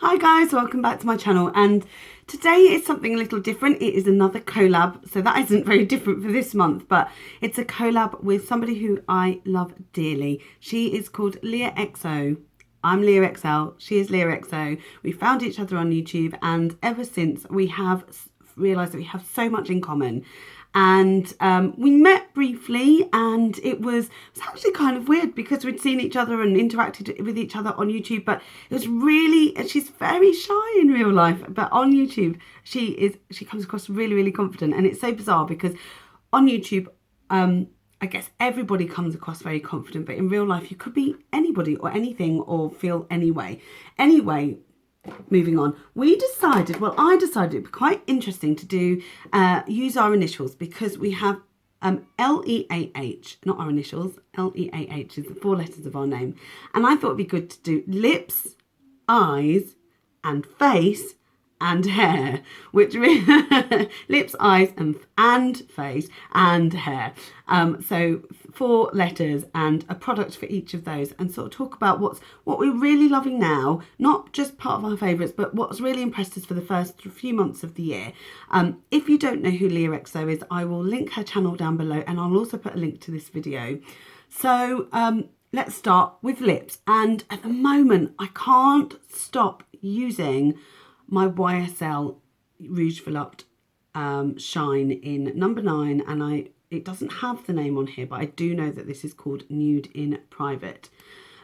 Hi guys, welcome back to my channel, and today is something a little different. It is another collab, so that isn't very different for this month, but it's a collab with somebody who I love dearly. She is called Leah XO. I'm Leah XL, she is Leah XO. We found each other on YouTube, and ever since we have realised that we have so much in common. And we met briefly, and it was actually kind of weird because we'd seen each other and interacted with each other on YouTube, but it was really, she's very shy in real life, but on YouTube she comes across really confident. And it's so bizarre because on YouTube I guess everybody comes across very confident, but in real life you could be anybody or anything or feel anyway. Moving on, I decided it'd be quite interesting to do use our initials, because we have L-E-A-H, not our initials. L-E-A-H is the 4 letters of our name, and I thought it'd be good to do lips, eyes, and face and hair, which lips, eyes, and face and hair. So 4 letters and a product for each of those, and sort of talk about what we're really loving now, not just part of our favourites, but what's really impressed us for the first few months of the year. If you don't know who Leah XO is, I will link her channel down below, and I'll also put a link to this video. So let's start with lips, and at the moment I can't stop using my YSL Rouge Volupte Shine in number 9, and it doesn't have the name on here, but I do know that this is called Nude in Private.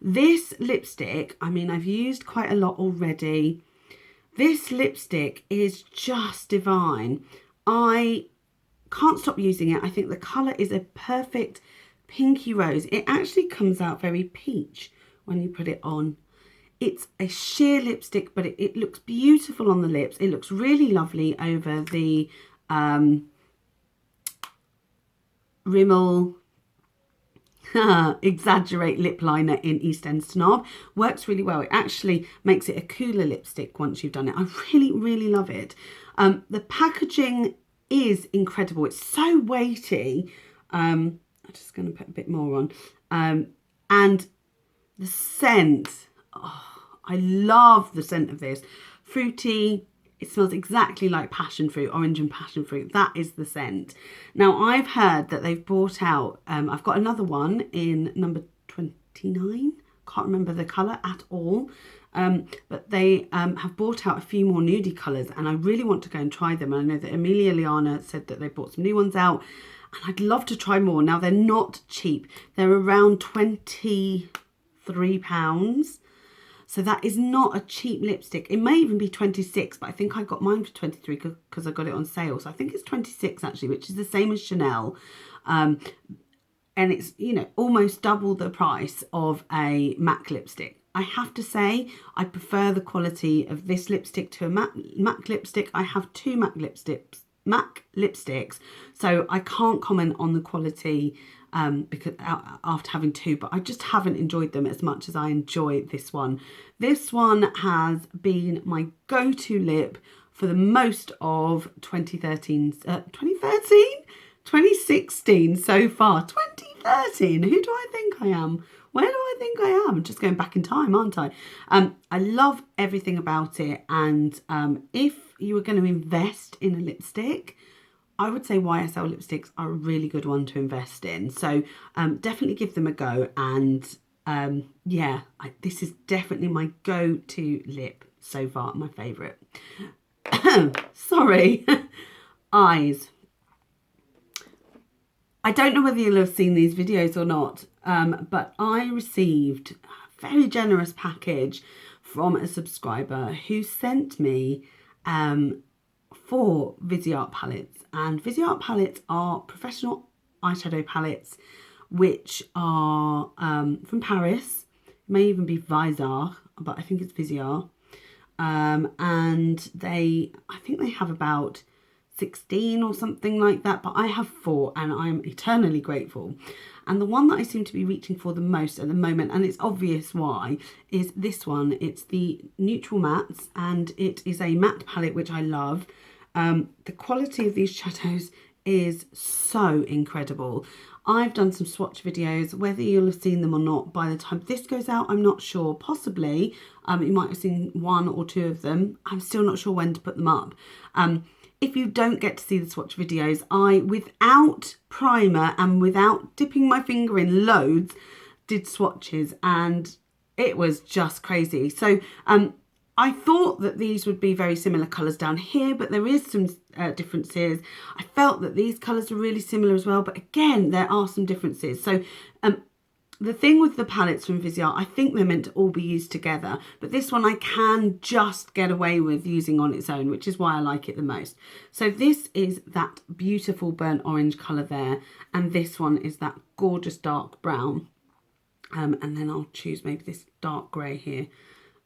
This lipstick, I mean, I've used quite a lot already. This lipstick is just divine. I can't stop using it. I think the colour is a perfect pinky rose. It actually comes out very peach when you put it on. It's a sheer lipstick, but it looks beautiful on the lips. It looks really lovely over the Rimmel Exaggerate lip liner in East End Snob. Works really well. It actually makes it a cooler lipstick once you've done it. I really love it. The packaging is incredible. It's so weighty. I'm just going to put a bit more on. And the scent, oh, I love the scent of this. Fruity. It smells exactly like passion fruit, orange and passion fruit. That is the scent. Now, I've heard that they've brought out, I've got another one in number 29. Can't remember the colour at all. But they have brought out a few more nudie colours, and I really want to go and try them. And I know that Amelia Liana said that they brought some new ones out, and I'd love to try more. Now, they're not cheap. They're around £23. So that is not a cheap lipstick. It may even be 26, but I think I got mine for 23 because I got it on sale. So I think it's 26 actually, which is the same as Chanel. And it's, you know, almost double the price of a MAC lipstick. I have to say, I prefer the quality of this lipstick to a MAC lipstick. I have 2 MAC lipsticks, so I can't comment on the quality because after having 2, but I just haven't enjoyed them as much as I enjoy this one. This one has been my go-to lip for the most of 2016 so far. 2013, who do I think I am? Where do I think I am? I'm just going back in time, aren't I? I love everything about it, and if you were going to invest in a lipstick, I would say YSL lipsticks are a really good one to invest in. So definitely give them a go. And yeah, this is definitely my go-to lip so far, my favourite. Sorry. Eyes. I don't know whether you'll have seen these videos or not, but I received a very generous package from a subscriber who sent me 4 Viseart palettes. And Viseart palettes are professional eyeshadow palettes, which are from Paris. It may even be Viseart, but I think it's Viseart. And I think they have about 16 or something like that, but I have 4, and I'm eternally grateful. And the one that I seem to be reaching for the most at the moment, and it's obvious why, is this one. It's the Neutral Mattes, and it is a matte palette, which I love. The quality of these shadows is so incredible. I've done some swatch videos. Whether you'll have seen them or not by the time this goes out, I'm not sure. Possibly, you might have seen 1 or 2 of them. I'm still not sure when to put them up. If you don't get to see the swatch videos, I, without primer and without dipping my finger in loads, did swatches, and it was just crazy. So I thought that these would be very similar colours down here, but there is some differences. I felt that these colours were really similar as well, but again, there are some differences. So the thing with the palettes from Viseart, I think they're meant to all be used together, but this one I can just get away with using on its own, which is why I like it the most. So this is that beautiful burnt orange colour there, and this one is that gorgeous dark brown. And then I'll choose maybe this dark grey here.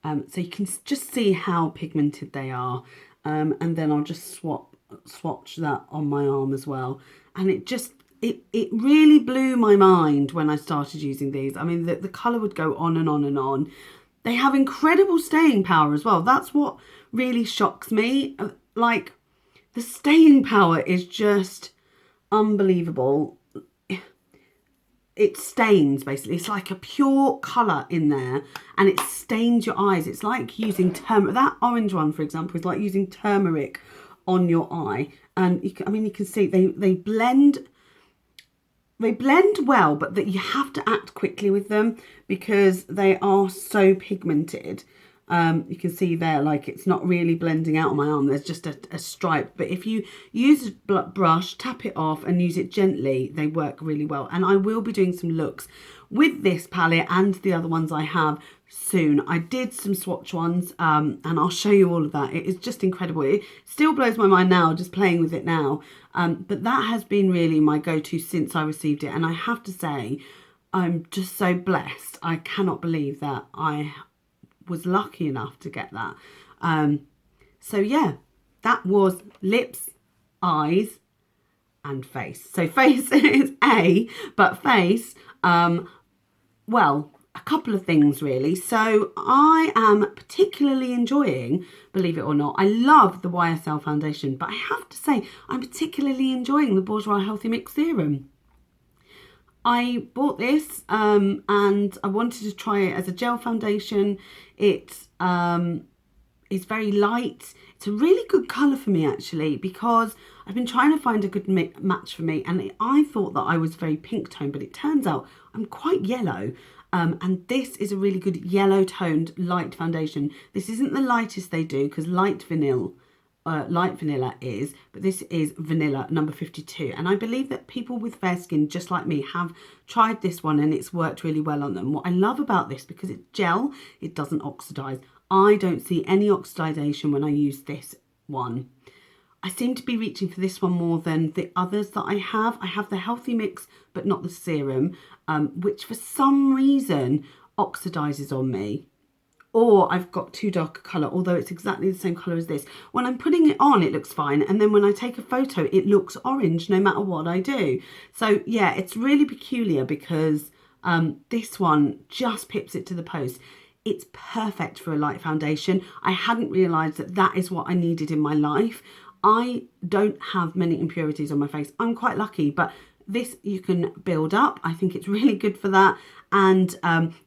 So you can just see how pigmented they are. And then I'll just swatch that on my arm as well. And it really blew my mind when I started using these. I mean, the colour would go on and on and on. They have incredible staying power as well. That's what really shocks me. Like, the staying power is just unbelievable. It stains, basically. It's like a pure colour in there, and it stains your eyes. It's like using turmeric. That orange one, for example, is like using turmeric on your eye. And you can see they blend well, but that you have to act quickly with them because they are so pigmented. You can see there, like, it's not really blending out on my arm. There's just a stripe. But if you use a brush, tap it off and use it gently, they work really well. And I will be doing some looks with this palette and the other ones I have soon. I did some swatch ones, and I'll show you all of that. It is just incredible. It still blows my mind now, just playing with it now. But that has been really my go-to since I received it. And I have to say, I'm just so blessed. I cannot believe that I was lucky enough to get that. So yeah, that was lips, eyes and face. So face is A, but face, well, a couple of things really. So I am particularly enjoying, believe it or not, I love the YSL foundation, but I have to say I'm particularly enjoying the Bourjois Healthy Mix Serum. I bought this and I wanted to try it as a gel foundation. It is very light. It's a really good colour for me actually, because I've been trying to find a good match for me, and I thought that I was very pink toned, but it turns out I'm quite yellow. And this is a really good yellow toned light foundation. This isn't the lightest they do, because light vanilla is, but this is vanilla number 52, and I believe that people with fair skin just like me have tried this one and it's worked really well on them. What I love about this, because it's gel, it doesn't oxidize. I don't see any oxidization when I use this one. I seem to be reaching for this one more than the others that I have. I have the Healthy Mix but not the serum, which for some reason oxidizes on me. Or I've got too dark a colour, although it's exactly the same colour as this. When I'm putting it on, it looks fine. And then when I take a photo, it looks orange no matter what I do. So yeah, it's really peculiar because this one just pips it to the post. It's perfect for a light foundation. I hadn't realised that that is what I needed in my life. I don't have many impurities on my face. I'm quite lucky, but this you can build up. I think it's really good for that. And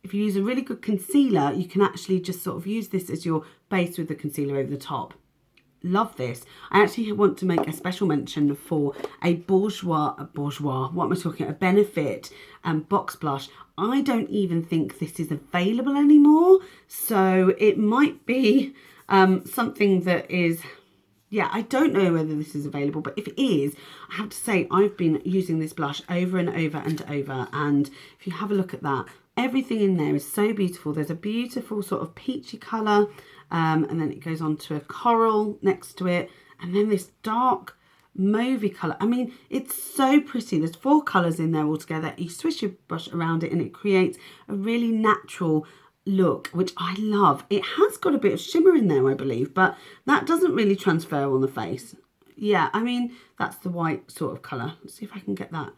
if you use a really good concealer, you can actually just sort of use this as your base with the concealer over the top. Love this. I actually want to make a special mention for a Benefit box blush. I don't even think this is available anymore. So it might be something that is... Yeah, I don't know whether this is available, but if it is, I have to say I've been using this blush over and over and over. And if you have a look at that, everything in there is so beautiful. There's a beautiful sort of peachy colour, and then it goes on to a coral next to it. And then this dark mauvey colour. I mean, it's so pretty. There's 4 colours in there altogether. You swish your brush around it and it creates a really natural look, which I love. It has got a bit of shimmer in there, I believe, but that doesn't really transfer on the face. Yeah, I mean, that's the white sort of colour. Let's see if I can get that.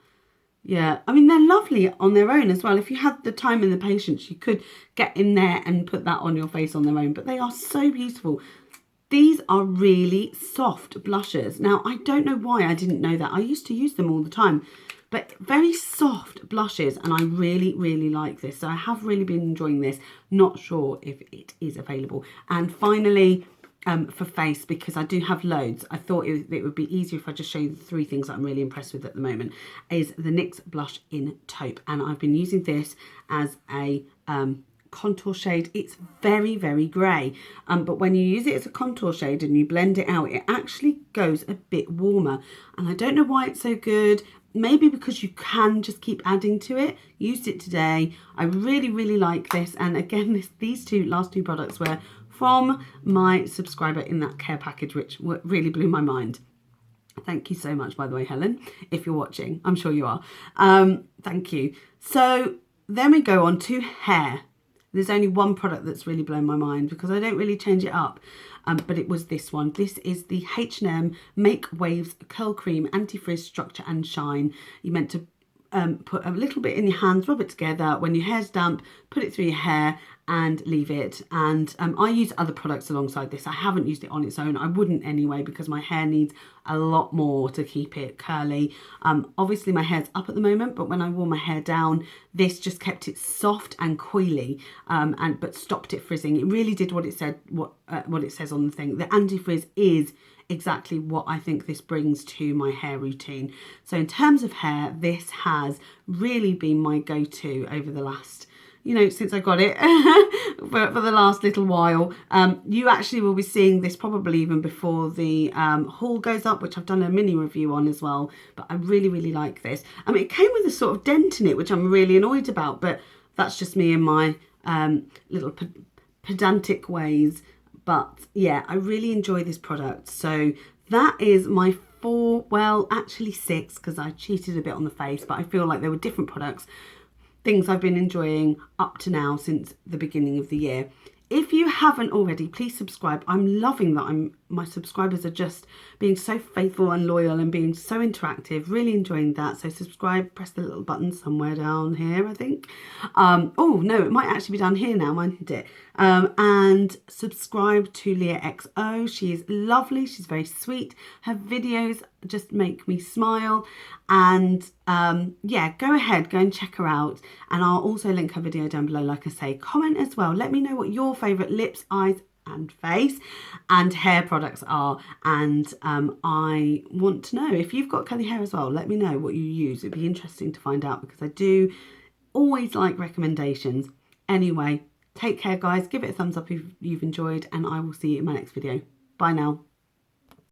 Yeah, I mean, they're lovely on their own as well. If you had the time and the patience, you could get in there and put that on your face on their own, but they are so beautiful. These are really soft blushes. Now, I don't know why I didn't know that. I used to use them all the time, but very soft blushes, and I really, really like this. So I have really been enjoying this. Not sure if it is available. And finally, for face, because I do have loads, I thought it would be easier if I just show you the 3 things that I'm really impressed with at the moment, is the NYX blush in Taupe. And I've been using this as a contour shade. It's very, very grey, but when you use it as a contour shade and you blend it out, it actually goes a bit warmer. And I don't know why it's so good. Maybe because you can just keep adding to it. Used it today. I really, really like this. And again, these last two products were from my subscriber in that care package, which really blew my mind. Thank you so much, by the way, Helen, if you're watching. I'm sure you are. Thank you. So then we go on to hair. There's only one product that's really blown my mind because I don't really change it up. But it was this one. This is the H&M Make Waves Curl Cream Anti-Frizz Structure and Shine. You're meant to put a little bit in your hands, rub it together. When your hair's damp, put it through your hair and leave it. And I use other products alongside this. I haven't used it on its own. I wouldn't anyway, because my hair needs a lot more to keep it curly. Obviously my hair's up at the moment, but when I wore my hair down, this just kept it soft and coily, but stopped it frizzing. It really did what it said, what it says on the thing. The anti-frizz is exactly what I think this brings to my hair routine. So in terms of hair, this has really been my go-to over the last, since I got it for the last little while. You actually will be seeing this probably even before the haul goes up, which I've done a mini review on as well. But I really, really like this. It came with a sort of dent in it, which I'm really annoyed about, but that's just me and my little pedantic ways. But yeah, I really enjoy this product. So that is my 4, well, actually 6, because I cheated a bit on the face, but I feel like there were different products, things I've been enjoying up to now since the beginning of the year. If you haven't already, please subscribe. I'm loving that my subscribers are just being so faithful and loyal and being so interactive. Really enjoying that. So subscribe, press the little button somewhere down here, I think. Oh, no, it might actually be down here now, mightn't it? And subscribe to Leah XO. She is lovely. She's very sweet. Her videos just make me smile. And yeah, go ahead, go and check her out. And I'll also link her video down below, like I say. Comment as well. Let me know what your favourite lips, eyes and face and hair products are. And I want to know if you've got curly hair as well. Let me know what you use. It'd be interesting to find out, because I do always like recommendations. Anyway, take care, guys. Give it a thumbs up if you've enjoyed, and I will see you in my next video. Bye now.